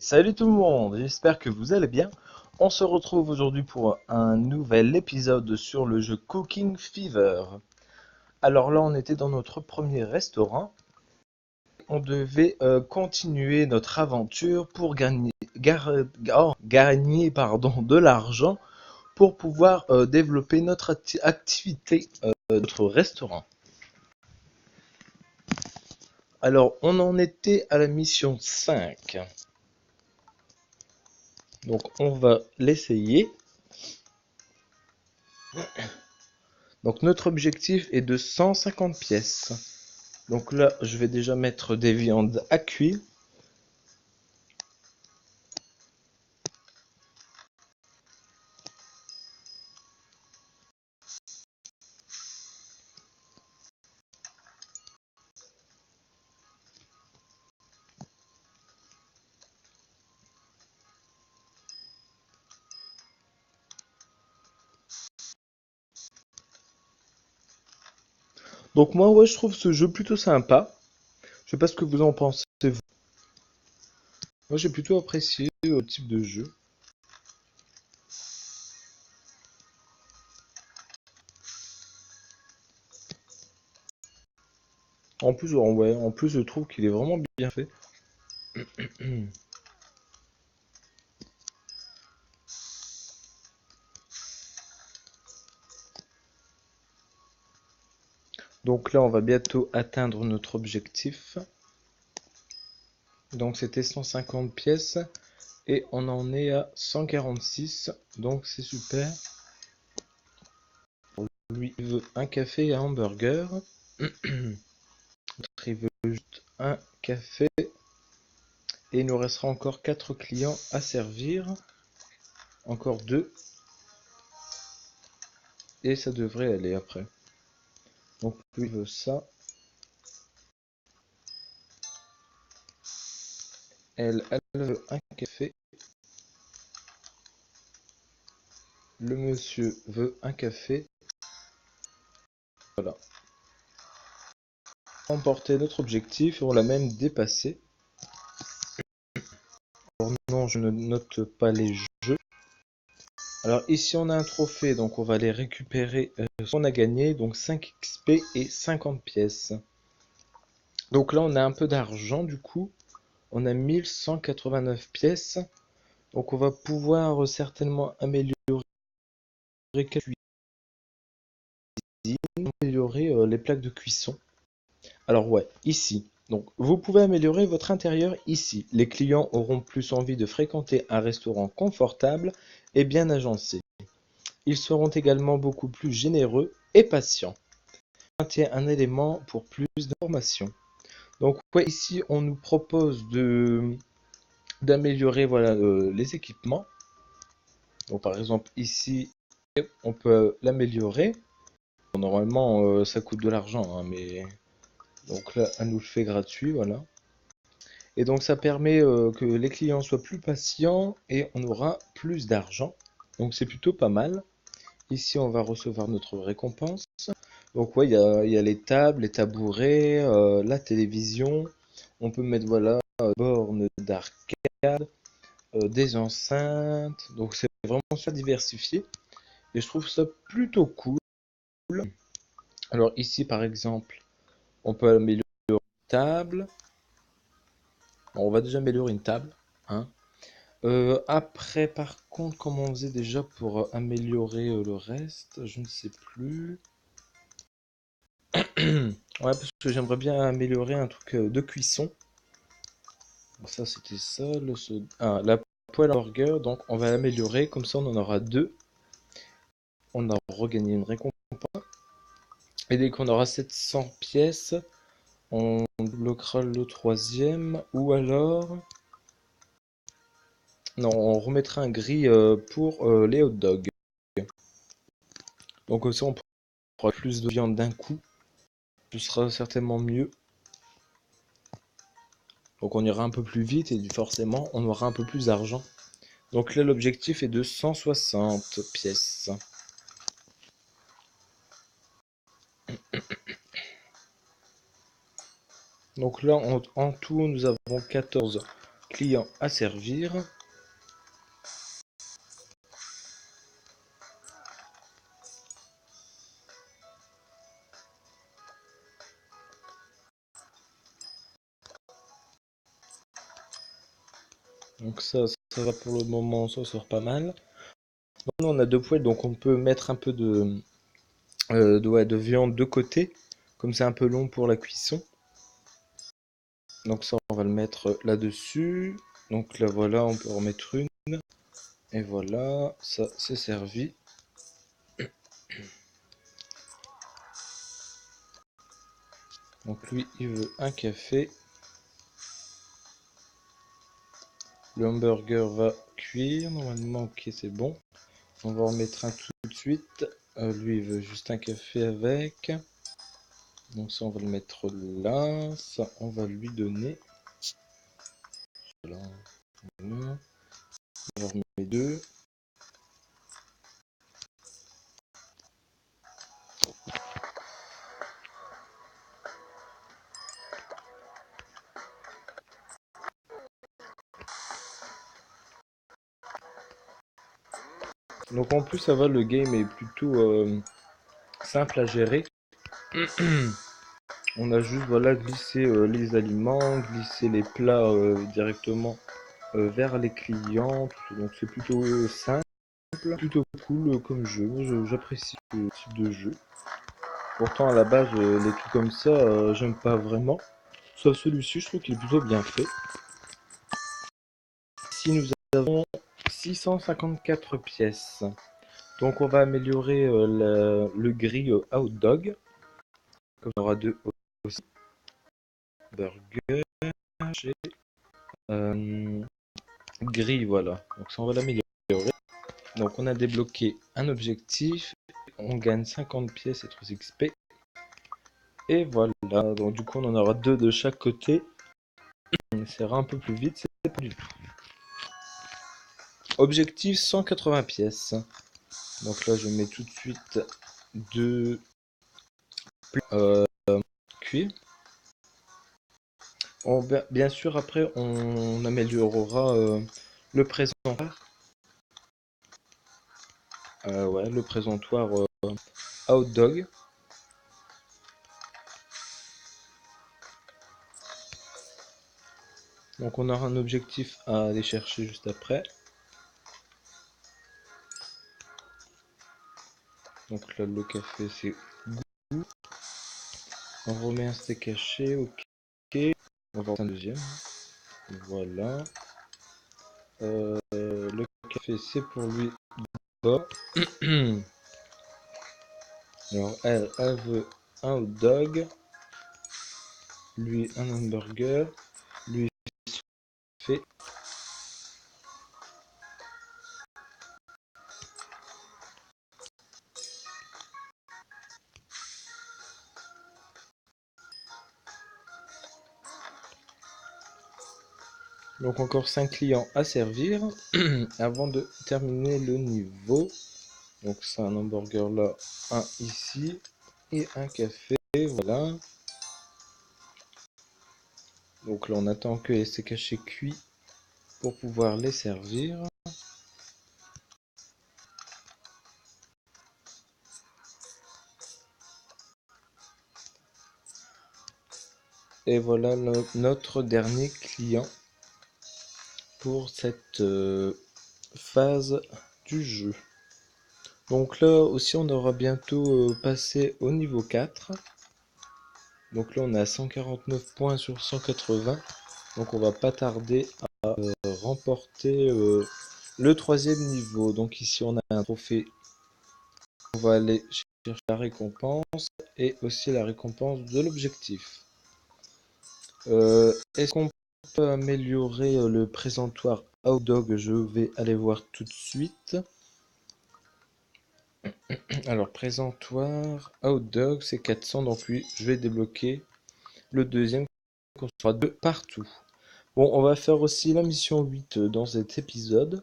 Salut tout le monde, j'espère que vous allez bien. On se retrouve aujourd'hui pour un nouvel épisode sur le jeu Cooking Fever. Alors là, on était dans notre premier restaurant. On devait continuer notre aventure pour gagner de l'argent pour pouvoir développer notre activité, notre restaurant. Alors, on en était à la mission 5. Donc, on va l'essayer. Donc notre objectif est de 150 pièces. Donc là, je vais déjà mettre des viandes à cuire. Donc moi, ouais, je trouve ce jeu plutôt sympa. Je sais pas ce que vous en pensez, vous. Moi, j'ai plutôt apprécié le type de jeu. En plus, je trouve qu'il est vraiment bien fait. Donc là, on va bientôt atteindre notre objectif. Donc c'était 150 pièces et on en est à 146. Donc c'est super. Lui, il veut un café et un hamburger. Il veut juste un café. Et il nous restera encore 4 clients à servir. Encore 2. Et ça devrait aller après. Donc lui veut ça. Elle veut un café. Le monsieur veut un café. Voilà. Remporté notre objectif et on l'a même dépassé. Alors non, je ne note pas les jeux. Alors ici on a un trophée, donc on va aller récupérer ce qu'on a gagné, donc 5 XP et 50 pièces. Donc là on a un peu d'argent du coup, on a 1189 pièces, donc on va pouvoir certainement améliorer la cuisine, améliorer les plaques de cuisson. Alors ouais, ici. Donc vous pouvez améliorer votre intérieur ici. Les clients auront plus envie de fréquenter un restaurant confortable et bien agencé. Ils seront également beaucoup plus généreux et patients. 21 éléments pour plus d'informations. Donc ouais, ici on nous propose d'améliorer voilà, les équipements. Donc par exemple ici on peut l'améliorer. Bon, normalement ça coûte de l'argent, hein, mais donc là elle nous le fait gratuit, voilà. Et donc ça permet que les clients soient plus patients et on aura plus d'argent. Donc c'est plutôt pas mal. Ici on va recevoir notre récompense. Donc ouais, il y a les tables, les tabourets, la télévision. On peut mettre voilà bornes d'arcade, des enceintes. Donc c'est vraiment super diversifié. Et je trouve ça plutôt cool. Alors ici par exemple, on peut améliorer une table. Bon, on va déjà améliorer une table, hein. Après, par contre, comment on faisait déjà pour améliorer le reste? Je ne sais plus. Ouais, parce que j'aimerais bien améliorer un truc de cuisson. Bon, ça, c'était ça. Ah, la poêle à burger, donc on va l'améliorer. Comme ça, on en aura 2. On a regagné une récompense. Et dès qu'on aura 700 pièces, on bloquera le troisième. Ou alors... Non, on remettra un gris pour les hot dogs. Donc ça, on prendra plus de viande d'un coup. Ce sera certainement mieux. Donc on ira un peu plus vite et forcément on aura un peu plus d'argent. Donc là l'objectif est de 160 pièces. Donc là en tout nous avons 14 client à servir. Donc ça va pour le moment, ça sort pas mal. Maintenant on a deux poêles, donc on peut mettre un peu de viande de côté, comme c'est un peu long pour la cuisson. Donc ça on va le mettre là-dessus. Donc là voilà, on peut en mettre une. Et voilà, ça c'est servi. Donc lui il veut un café. Le hamburger va cuire, normalement ok c'est bon. On va en mettre un tout de suite. Lui il veut juste un café avec. Donc ça on va le mettre là. Ça on va lui donner. Voilà. On va remettre deux. Donc en plus ça va, le game est plutôt simple à gérer. On a juste voilà glissé les aliments, glisser les plats directement vers les clients. Donc c'est plutôt simple, plutôt cool comme jeu. Moi j'apprécie ce type de jeu. Pourtant à la base les trucs comme ça j'aime pas vraiment. Sauf celui-ci, je trouve qu'il est plutôt bien fait. Ici nous avons 654 pièces. Donc on va améliorer le gris hot dog. Comme on aura deux aussi. Burger et gris, voilà. Donc ça on va l'améliorer. Donc on a débloqué un objectif. On gagne 50 pièces et 3 XP. Et voilà. Donc du coup on en aura deux de chaque côté. Ça ira un peu plus vite, c'est pas du tout. Objectif 180 pièces. Donc là je mets tout de suite deux cuits. Bien sûr après on améliorera le présentoir. Ouais, le présentoir à hot dog. Donc on aura un objectif à aller chercher juste après. Donc là le café c'est goût. On remet un steak haché, ok. On va en un deuxième. Voilà. Le café c'est pour lui. Bon. Alors elle veut un hot dog. Lui un hamburger. Lui fait. Donc encore 5 clients à servir avant de terminer le niveau. Donc c'est un hamburger là, un ici et un café, voilà. Donc là on attend que les steaks hachés cuits pour pouvoir les servir. Et voilà notre dernier client pour cette phase du jeu. Donc là aussi on aura bientôt passé au niveau 4. Donc là on est à 149 points sur 180. Donc on va pas tarder à remporter le troisième niveau. Donc ici on a un trophée. On va aller chercher la récompense et aussi la récompense de l'objectif. Est-ce qu'on peut améliorer le présentoir hot dog? Je vais aller voir tout de suite. Alors présentoir hot dog c'est 400, donc oui je vais débloquer le deuxième, qu'on sera deux partout. Bon, on va faire aussi la mission 8 dans cet épisode.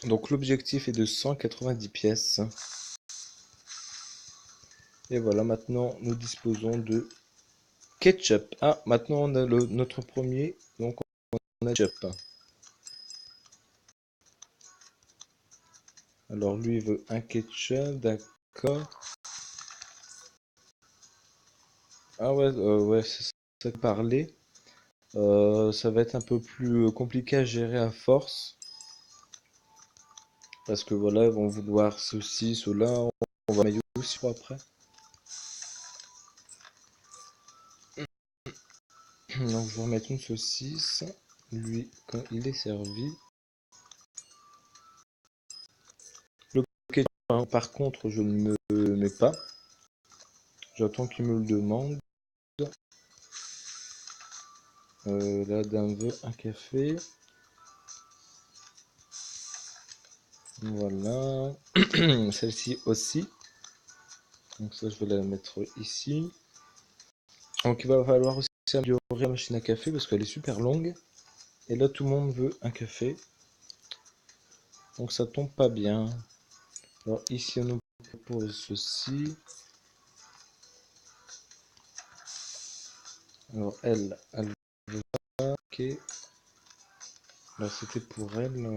Donc l'objectif est de 190 pièces. Et voilà, maintenant nous disposons de ketchup. Ah, maintenant on a notre premier, donc on a ketchup. Alors lui il veut un ketchup, d'accord. Ah ouais, ouais, c'est ça que parler. Ça va être un peu plus compliqué à gérer à force. Parce que voilà, ils vont vouloir ceci, cela. On va maillot aussi pour après. Donc je vais remettre une saucisse. Lui, quand il est servi. Le ketchup, hein, par contre, je ne me le mets pas. J'attends qu'il me le demande. La dame veut un café. Voilà. Celle-ci aussi. Donc ça, je vais la mettre ici. Donc il va falloir aussi améliorer la machine à café parce qu'elle est super longue. Et là, tout le monde veut un café. Donc ça tombe pas bien. Alors ici, on nous propose ceci. Alors elle veut pas. Ok. Là, c'était pour elle.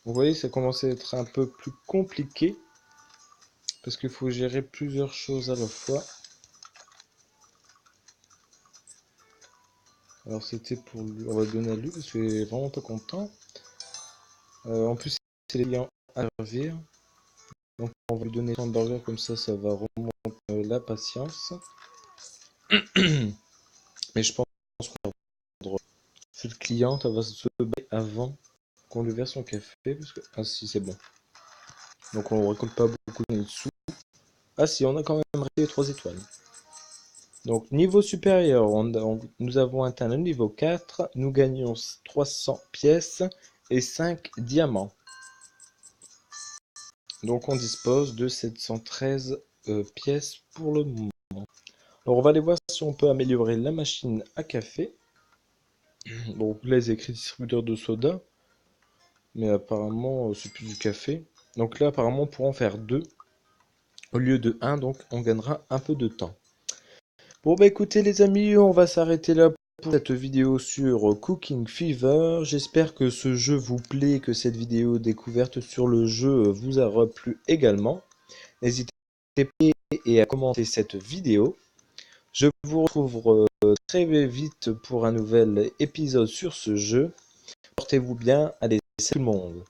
Vous voyez, ça commence à être un peu plus compliqué. Parce qu'il faut gérer plusieurs choses à la fois. Alors c'était pour lui. On va donner à lui parce qu'il est vraiment pas content. En plus, c'est les clients à servir. Donc on va lui donner son burger comme ça va remonter la patience. Mais je pense qu'on va rendre. C'est le client, ça va se battre avant qu'on lui verse son café. Parce que... Ah si, c'est bon. Donc on récolte pas beaucoup de sous. Ah si, on a quand même resté 3 étoiles. Donc niveau supérieur, nous avons atteint le niveau 4. Nous gagnons 300 pièces et 5 diamants. Donc on dispose de 713 pièces pour le moment. Alors on va aller voir si on peut améliorer la machine à café. Donc là ils écrit distributeur de soda. Mais apparemment c'est plus du café. Donc là apparemment on pourra en faire 2 au lieu de 1. Donc on gagnera un peu de temps. Bon bah écoutez les amis, on va s'arrêter là pour cette vidéo sur Cooking Fever. J'espère que ce jeu vous plaît, que cette vidéo découverte sur le jeu vous aura plu également. N'hésitez pas à commenter cette vidéo. Je vous retrouve très vite pour un nouvel épisode sur ce jeu. Portez-vous bien, allez, salut tout le monde.